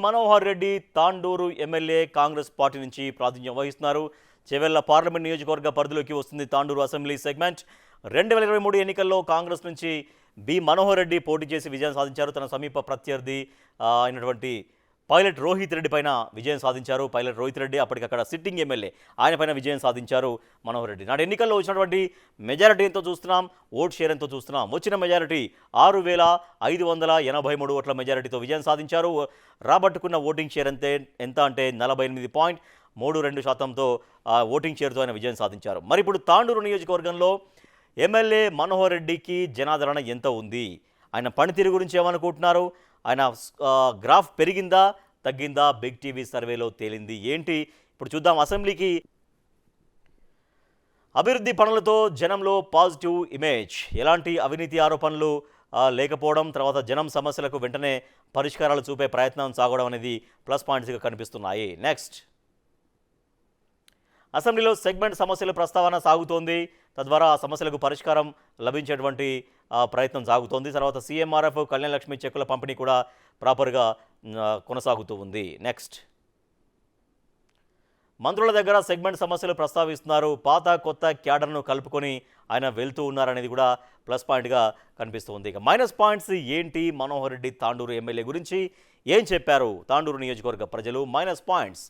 Manohar Reddy Tandur MLA Congress party నుంచి ప్రాతినిధ్యం వహిస్తున్నారు. చెవెళ్ల పార్లమెంట్ నియోజకవర్గ పరిధిలోకి వస్తుంది తాండూరు అసెంబ్లీ సెగ్మెంట్. 2023 ఎన్నికల్లో కాంగ్రెస్ నుంచి మనోహర్ రెడ్డి పోటీ చేసి విజయం సాధించారు. తన సమీప ప్రత్యర్థి అయినటువంటి పైలట్ రోహిత్ రెడ్డి పైన విజయం సాధించారు. పైలట్ రోహిత్ రెడ్డి అప్పటికక్కడ సిట్టింగ్ ఎమ్మెల్యే, ఆయన పైన విజయం సాధించారు మనోహర్ రెడ్డి. నాటి ఎన్నికల్లో వచ్చినటువంటి మెజారిటీ ఎంతో చూస్తున్నాం, ఓట్ షేర్ ఎంతో చూస్తున్నాం. వచ్చిన మెజారిటీ 6,583 ఓట్ల మెజారిటీతో విజయం సాధించారు. రాబట్టుకున్న ఓటింగ్ షేర్ ఎంత అంటే 48.32%తో ఓటింగ్ షేర్తో ఆయన విజయం సాధించారు. మరి ఇప్పుడు తాండూరు నియోజకవర్గంలో ఎమ్మెల్యే మనోహర్ రెడ్డికి జనాదరణ ఎంత ఉంది, ఆయన పనితీరు గురించి ఏమనుకుంటున్నారు, ఆయన గ్రాఫ్ పెరిగిందా తగ్గిందా, బిగ్ టీవీ సర్వేలో తేలింది ఏంటి, ఇప్పుడు చూద్దాం. అసెంబ్లీకి అభివృద్ధి పనులతో జనంలో పాజిటివ్ ఇమేజ్, ఎలాంటి అవినీతి ఆరోపణలు లేకపోవడం, తర్వాత జనం సమస్యలకు వెంటనే పరిష్కారాలు చూపే ప్రయత్నం సాగడం అనేది ప్లస్ పాయింట్స్గా కనిపిస్తున్నాయి. నెక్స్ట్, అసెంబ్లీలో సెగ్మెంట్ సమస్యల ప్రస్తావన సాగుతోంది. తద్వారా ఆ సమస్యలకు పరిష్కారం లభించేటువంటి ప్రయత్నం సాగుతోంది. తర్వాత సీఎంఆర్ఎఫ్ కళ్యాణ లక్ష్మి చెక్కుల పంపిణీ కూడా ప్రాపర్గా కొనసాగుతూ ఉంది. నెక్స్ట్, మంత్రుల దగ్గర సెగ్మెంట్ సమస్యలు ప్రస్తావిస్తున్నారు. పాత కొత్త క్యాడర్ను కలుపుకొని ఆయన వెళ్తూ ఉన్నారనేది కూడా ప్లస్ పాయింట్గా కనిపిస్తుంది. ఇక మైనస్ పాయింట్స్ ఏంటి, మనోహర్ రెడ్డి తాండూరు ఎమ్మెల్యే గురించి ఏం చెప్పారు తాండూరు నియోజకవర్గ ప్రజలు? మైనస్ పాయింట్స్: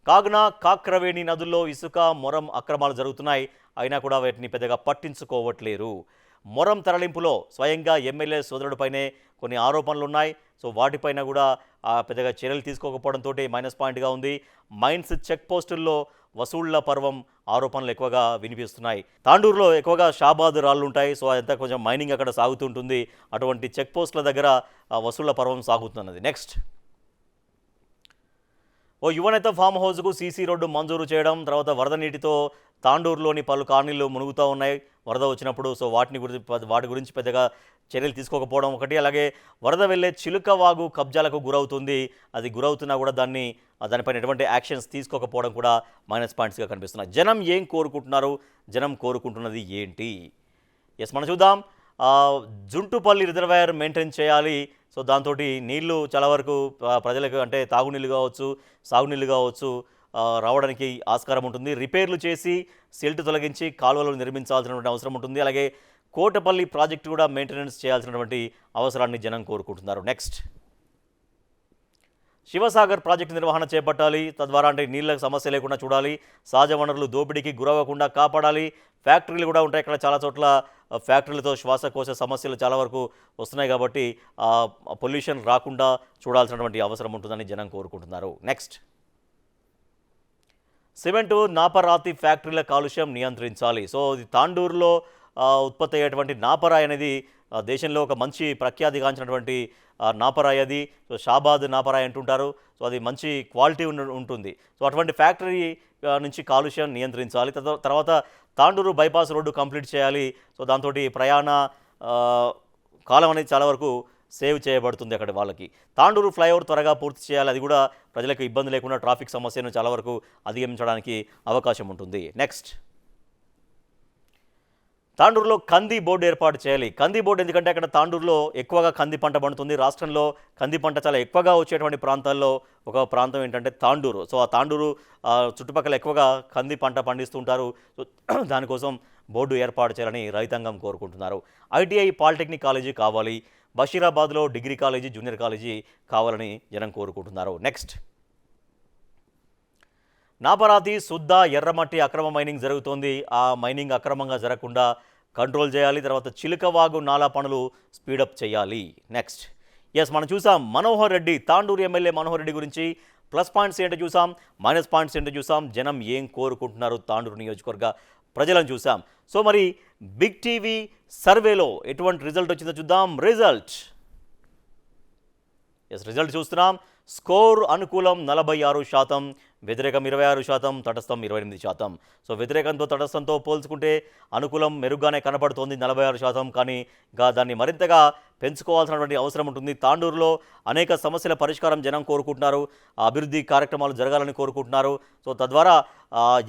కాగ్నా కాక్రవేణి నదుల్లో ఇసుక మొరం అక్రమాలు జరుగుతున్నాయి, అయినా కూడా వాటిని పెద్దగా పట్టించుకోవట్లేరు. మొరం తరలింపులో స్వయంగా ఎమ్మెల్యే సోదరుడిపైనే కొన్ని ఆరోపణలు ఉన్నాయి. సో వాటిపైన కూడా పెద్దగా చర్యలు తీసుకోకపోవడంతో మైనస్ పాయింట్గా ఉంది. మైన్స్ చెక్ పోస్టుల్లో వసూళ్ల పర్వం ఆరోపణలు ఎక్కువగా వినిపిస్తున్నాయి. తాండూరులో ఎక్కువగా షాబాద్ రాళ్ళు ఉంటాయి. సో అదంతా కొంచెం మైనింగ్ అక్కడ సాగుతుంటుంది. అటువంటి చెక్ పోస్టుల దగ్గర వసూళ్ల పర్వం సాగుతున్నది. నెక్స్ట్, ఓ యువనేత ఫామ్ హౌస్కు సీసీ రోడ్డు మంజూరు చేయడం, తర్వాత వరద నీటితో తాండూరులోని పలు కాలనీలు మునుగుతూ ఉన్నాయి వరద వచ్చినప్పుడు. సో వాటి గురించి పెద్దగా చర్యలు తీసుకోకపోవడం ఒకటి. అలాగే వరద వెళ్ళే చిలుకవాగు కబ్జాలకు గురవుతుంది. అది గురవుతున్నా కూడా దానిపైన ఎటువంటి యాక్షన్స్ తీసుకోకపోవడం కూడా మైనస్ పాయింట్స్గా కనిపిస్తున్నాయి. జనం ఏం కోరుకుంటున్నారు, జనం కోరుకుంటున్నది ఏంటి? మనం చూద్దాం. జుంటుపల్లి రిజర్వాయర్ మెయింటైన్ చేయాలి. సో దాంతో నీళ్లు చాలా వరకు ప్రజలకు, అంటే తాగునీళ్ళు కావచ్చు, సాగునీళ్ళు కావచ్చు, రావడానికి ఆస్కారం ఉంటుంది. రిపేర్లు చేసి సిల్ట్ తొలగించి కాలువలు నిర్మించాల్సినటువంటి అవసరం ఉంటుంది. అలాగే కోటపల్లి ప్రాజెక్టు కూడా మెయింటెనెన్స్ చేయాల్సినటువంటి అవసరాన్ని జనం కోరుకుంటున్నారు. నెక్స్ట్, శివసాగర్ ప్రాజెక్టు నిర్వహణ చేపట్టాలి. తద్వారా అంటే నీళ్ళకు సమస్య లేకుండా చూడాలి. సహజ వనరులు దోపిడీకి గురవ్వకుండా కాపాడాలి. ఫ్యాక్టరీలు కూడా ఉంటాయి ఇక్కడ, చాలా చోట్ల ఫ్యాక్టరీలతో శ్వాసకోశ సమస్యలు చాలా వరకు వస్తున్నాయి కాబట్టి పొల్యూషన్ రాకుండా చూడాల్సినటువంటి అవసరం ఉంటుందని జనం కోరుకుంటున్నారు. నెక్స్ట్, సిమెంటు నాపరాతి ఫ్యాక్టరీల కాలుష్యం నియంత్రించాలి. సో ఇది తాండూరులో ఉత్పత్తి అయ్యేటువంటి నాపరాయి అనేది దేశంలో ఒక మంచి ప్రఖ్యాతిగాంచినటువంటి నాపరాయి అది. సో షాబాద్ నాపరాయి అంటుంటారు. సో అది మంచి క్వాలిటీ ఉంటుంది. సో అటువంటి ఫ్యాక్టరీ నుంచి కాలుష్యం నియంత్రించాలి. తర్వాత తాండూరు బైపాస్ రోడ్డు కంప్లీట్ చేయాలి. సో దాంతో ప్రయాణ కాలం అనేది చాలా వరకు సేవ్ చేయబడుతుంది అక్కడ వాళ్ళకి. తాండూరు ఫ్లైఓవర్ త్వరగా పూర్తి చేయాలి. అది కూడా ప్రజలకు ఇబ్బంది లేకుండా ట్రాఫిక్ సమస్యను చాలా వరకు అధిగమించడానికి అవకాశం ఉంటుంది. నెక్స్ట్, తాండూరులో కంది బోర్డు ఏర్పాటు చేయాలి. కంది బోర్డు ఎందుకంటే అక్కడ తాండూరులో ఎక్కువగా కంది పంట పండుతుంది. రాష్ట్రంలో కంది పంట చాలా ఎక్కువగా వచ్చేటువంటి ప్రాంతాల్లో ఒక ప్రాంతం ఏంటంటే తాండూరు. సో ఆ తాండూరు చుట్టుపక్కల ఎక్కువగా కంది పంట పండిస్తుంటారు. సో దానికోసం బోర్డు ఏర్పాటు చేయాలని రైతాంగం కోరుకుంటున్నారు. ఐటీఐ పాలిటెక్నిక్ కాలేజీ కావాలి. బషీరాబాద్లో డిగ్రీ కాలేజీ, జూనియర్ కాలేజీ కావాలని జనం కోరుకుంటున్నారు. నెక్స్ట్, నాపరాతి, శుద్ధ, ఎర్రమట్టి అక్రమ మైనింగ్ జరుగుతోంది. ఆ మైనింగ్ అక్రమంగా జరగకుండా కంట్రోల్ చేయాలి. తర్వాత చిలుకవాగు నాలా పనులు స్పీడప్ చేయాలి. నెక్స్ట్, మనం చూసాం మనోహర్ రెడ్డి, తాండూరు ఎమ్మెల్యే మనోహర్ రెడ్డి గురించి ప్లస్ పాయింట్స్ ఏంటో చూసాం, మైనస్ పాయింట్స్ ఏంటో చూసాం, జనం ఏం కోరుకుంటున్నారు తాండూరు నియోజకవర్గ ప్రజలను చూసాం. సో మరి బిగ్ టీవీ సర్వేలో ఎటువంటి రిజల్ట్ వచ్చిందో చూద్దాం. రిజల్ట్ చూస్తున్నాం. స్కోర్ అనుకూలం 46%, వ్యతిరేకం 26%, తటస్థం 28%. సో వ్యతిరేకంతో తటస్థంతో పోల్చుకుంటే అనుకూలం మెరుగ్గానే కనబడుతోంది 46%. కానీ ఇంకా దాన్ని మరింతగా పెంచుకోవాల్సినటువంటి అవసరం ఉంటుంది. తాండూరులో అనేక సమస్యల పరిష్కారం జనం కోరుకుంటున్నారు, అభివృద్ధి కార్యక్రమాలు జరగాలని కోరుకుంటున్నారు. సో తద్వారా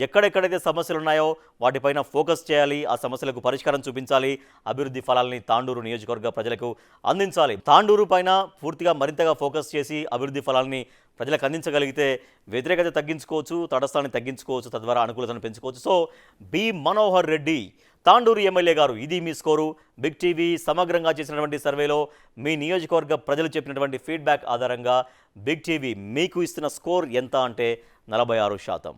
ఎక్కడెక్కడైతే సమస్యలు ఉన్నాయో వాటిపైన ఫోకస్ చేయాలి, ఆ సమస్యలకు పరిష్కారం చూపించాలి, అభివృద్ధి ఫలాల్ని తాండూరు నియోజకవర్గ ప్రజలకు అందించాలి. తాండూరు పైన పూర్తిగా మరింతగా ఫోకస్ చేసి అభివృద్ధి ఫలాల్ని ప్రజలకు అందించగలిగితే వ్యతిరేకత తగ్గించుకోవచ్చు, తటస్థాన్ని తగ్గించుకోవచ్చు, తద్వారా అనుకూలతను పెంచుకోవచ్చు. So B Manohar Reddy Tandur MLA గారు, ఇది మీ స్కోరు. బిగ్ టీవీ సమగ్రంగా చేసినటువంటి సర్వేలో మీ నియోజకవర్గ ప్రజలు చెప్పినటువంటి ఫీడ్బ్యాక్ ఆధారంగా బిగ్ టీవీ మీకు ఇస్తున్న స్కోర్ ఎంత అంటే 46%.